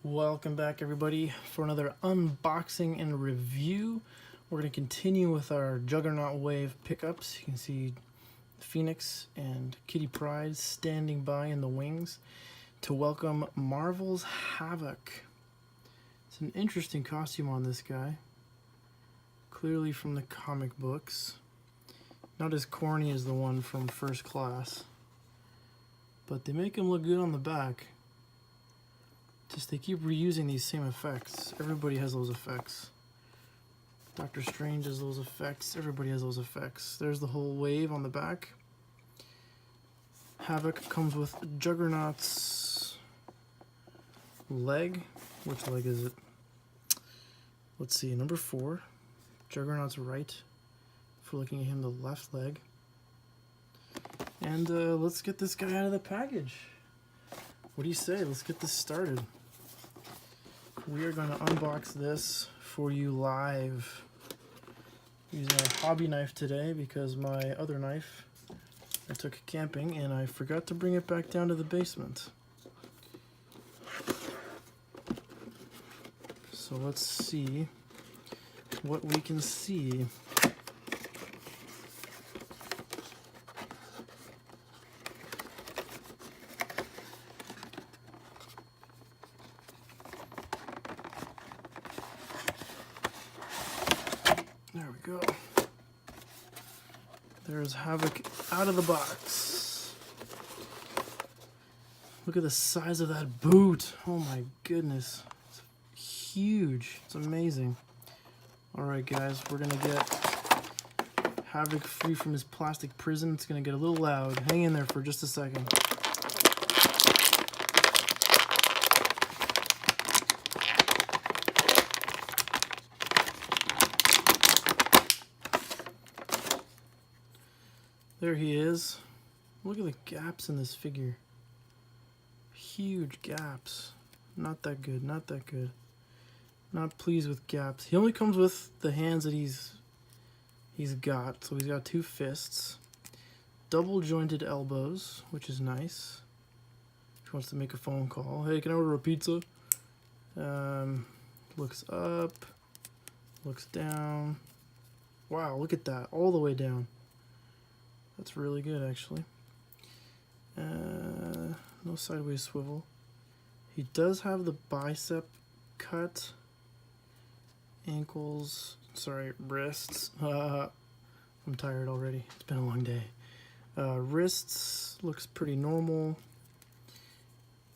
Welcome back, everybody, for another unboxing and review. We're going to continue with our Juggernaut wave pickups. You can see Phoenix and Kitty Pryde standing by in the wings to welcome Marvel's Havoc. It's an interesting costume on this guy, clearly from the comic books. Not as corny as the one from First Class, but they make him look good on the back. Just they keep reusing these same effects. Everybody has those effects. Doctor Strange has those effects. Everybody has those effects. There's the whole wave on the back. Havoc comes with Juggernaut's leg. Which leg is it? Let's see, number 4. Juggernaut's right. If we're looking at him, the left leg. And let's get this guy out of the package. What do you say? Let's get this started. We are going to unbox this for you live using our hobby knife today because my other knife I took camping and I forgot to bring it back down to the basement. So let's see what we can see. There we go. There's Havoc out of the box. Look at the size of that boot. Oh my goodness. It's huge. It's amazing. Alright guys, we're going to get Havoc free from his plastic prison. It's going to get a little loud. Hang in there for just a second. There he is. Look at the gaps in this figure. Huge gaps. Not that good, not that good. Not pleased with gaps. He only comes with the hands that he's got. So he's got 2 fists. Double jointed elbows, which is nice. If he wants to make a phone call. Hey, can I order a pizza? Looks up. Looks down. Wow, look at that. All the way down. That's really good, actually. No sideways swivel. He does have the bicep cut. Ankles, sorry, wrists. I'm tired already. It's been a long day. Wrists looks pretty normal.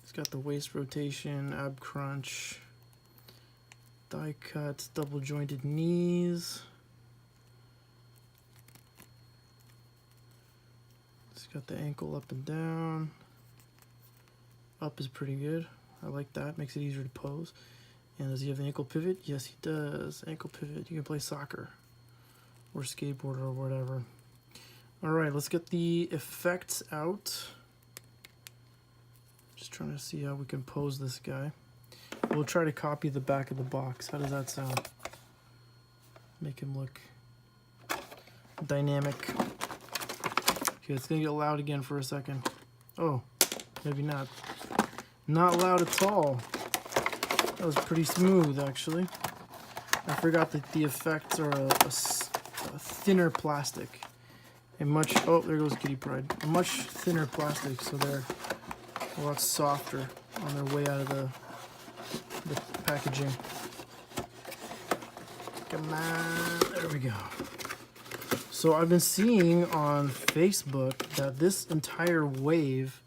He's got the waist rotation, ab crunch, thigh cut, double jointed knees. Got the ankle up and down. Up is pretty good. I like that. Makes it easier to pose. And does he have the ankle pivot? Yes, he does. Ankle pivot. You can play soccer or skateboard or whatever. All right, let's get the effects out. Just trying to see how we can pose this guy. We'll try to copy the back of the box. How does that sound? Make him look dynamic. Okay, it's gonna get loud again for a second. Oh, maybe not. Not loud at all. That was pretty smooth, actually. I forgot that the effects are a thinner plastic. A much, oh, there goes Kitty Pryde. A much thinner plastic, so they're a lot softer on their way out of the packaging. Come on, there we go. So I've been seeing on Facebook that this entire wave,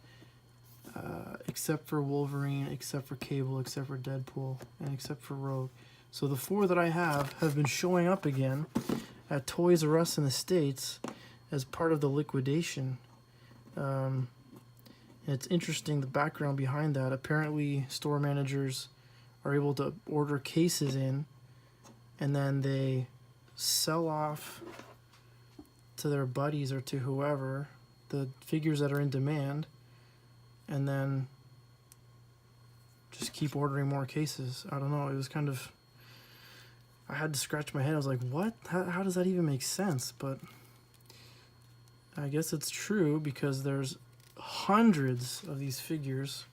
except for Wolverine, except for Cable, except for Deadpool, and except for Rogue, so the 4 that I have been showing up again at Toys R Us in the States as part of the liquidation. And it's interesting, the background behind that. Apparently store managers are able to order cases in, and then they sell off to their buddies or to whoever the figures that are in demand, and then just keep ordering more cases. I don't know, it was kind of, I had to scratch my head. I was like, what? How does that even make sense? But I guess it's true because there's hundreds of these figures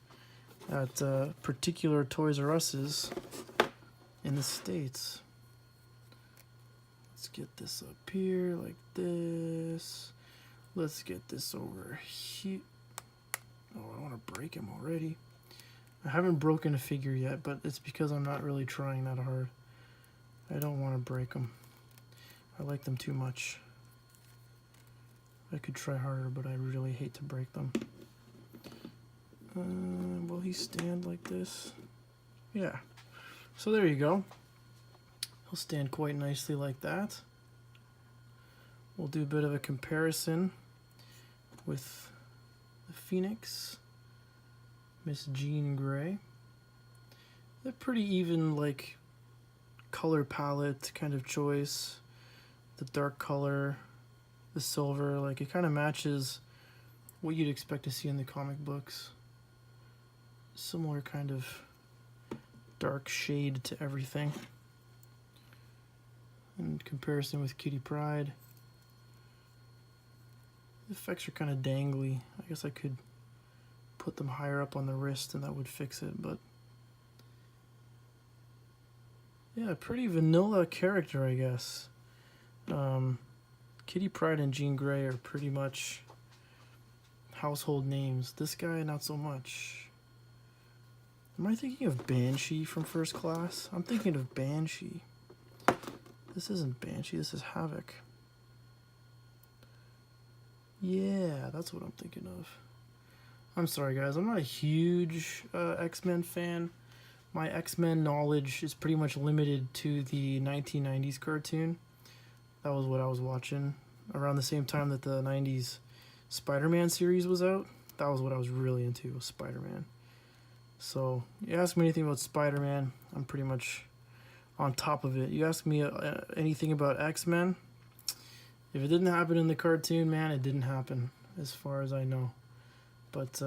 at particular Toys R Us's in the States. Let's get this up here like this. Let's get this over here. Oh, I want to break him already. I haven't broken a figure yet, but it's because I'm not really trying that hard. I don't want to break them. I like them too much. I could try harder, but I really hate to break them. Will he stand like this? Yeah. So there you go. He'll stand quite nicely like that. We'll do a bit of a comparison with the Phoenix, Miss Jean Grey. They're pretty even, like, color palette kind of choice. The dark color, the silver, like it kind of matches what you'd expect to see in the comic books. Similar kind of dark shade to everything. In comparison with Kitty Pryde, the effects are kind of dangly. I guess I could put them higher up on the wrist and that would fix it, but yeah, pretty vanilla character, I guess. Kitty Pryde and Jean Grey are pretty much household names. This guy, not so much. Am I thinking of Banshee from First Class? I'm thinking of Banshee. This isn't Banshee, this is Havoc. Yeah, that's what I'm thinking of. I'm sorry, guys. I'm not a huge X-Men fan. My X-Men knowledge is pretty much limited to the 1990s cartoon. That was what I was watching around the same time that the 90s Spider-Man series was out. That was what I was really into, was Spider-Man. So, you ask me anything about Spider-Man, I'm pretty much on top of it. You ask me anything about X-Men, if it didn't happen in the cartoon, man, it didn't happen, as far as I know. But,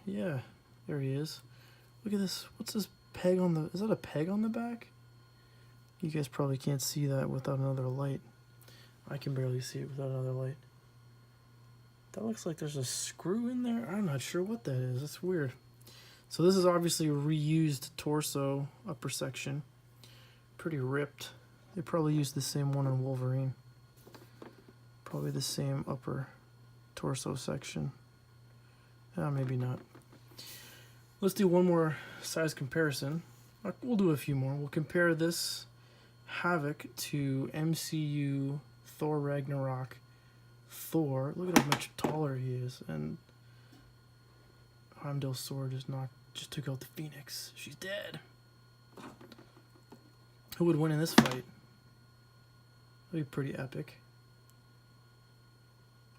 yeah, there he is. Look at this. What's this peg on the... Is that a peg on the back? You guys probably can't see that without another light. I can barely see it without another light. That looks like there's a screw in there. I'm not sure what that is. That's weird. So this is obviously a reused torso, upper section. Pretty ripped. They probably used the same one on Wolverine. Probably the same upper torso section. Maybe not. Let's do one more size comparison. We'll do a few more. We'll compare this Havoc to MCU Thor Ragnarok Thor. Look at how much taller he is. And Heimdall's sword just took out the Phoenix. She's dead. Who would win in this fight? That'd be pretty epic.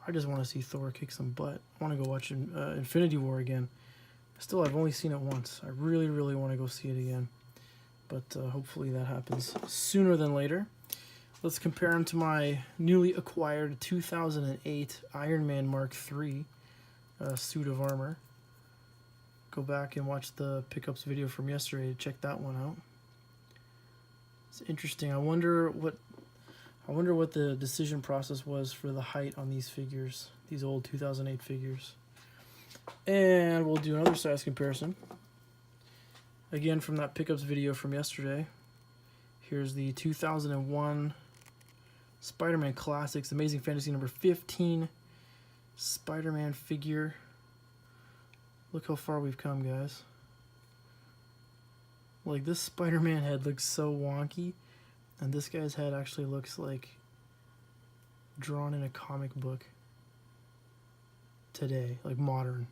I just want to see Thor kick some butt. I want to go watch Infinity War again. Still, I've only seen it once. I really, really want to go see it again. But hopefully that happens sooner than later. Let's compare him to my newly acquired 2008 Iron Man Mark III suit of armor. Go back and watch the pickups video from yesterday to check that one out. It's interesting. I wonder what the decision process was for the height on these figures, these old 2008 figures. And we'll do another size comparison. Again, from that pickups video from yesterday. Here's the 2001 Spider-Man Classics, Amazing Fantasy number 15 Spider-Man figure. Look how far we've come, guys. Like, this Spider-Man head looks so wonky, and this guy's head actually looks like drawn in a comic book today, like modern,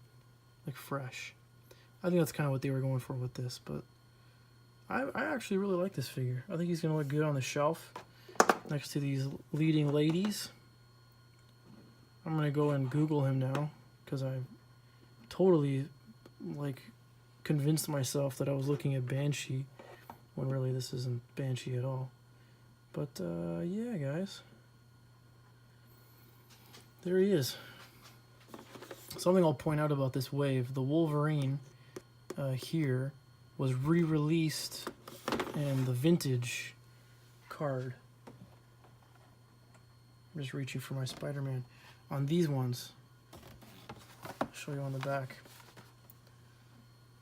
like fresh. I think that's kind of what they were going for with this, but I actually really like this figure. I think he's going to look good on the shelf next to these leading ladies. I'm going to go and Google him now because I totally, like, convinced myself that I was looking at Banshee when really this isn't Banshee at all. But, yeah, guys. There he is. Something I'll point out about this wave, the Wolverine here was re-released in the vintage card. I'm just reaching for my Spider-Man. On these ones, I'll show you on the back.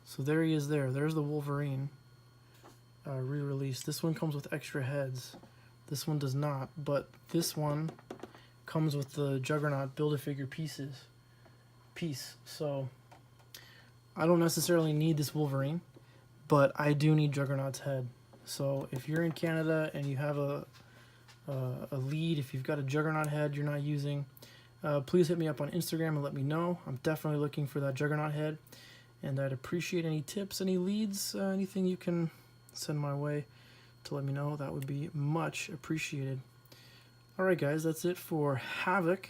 So So there he is there. There's the Wolverine re-release. This one comes with extra heads. This one does not, but this one comes with the Juggernaut Build-A-Figure piece. So I don't necessarily need this Wolverine, but I do need Juggernaut's head. So if you're in Canada and you have a lead, if you've got a Juggernaut head you're not using, please hit me up on Instagram and let me know. I'm definitely looking for that Juggernaut head, and I'd appreciate any tips, any leads, anything you can send my way to let me know. That would be much appreciated. Alright guys, that's it for Havoc.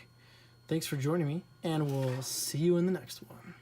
Thanks for joining me, and we'll see you in the next one.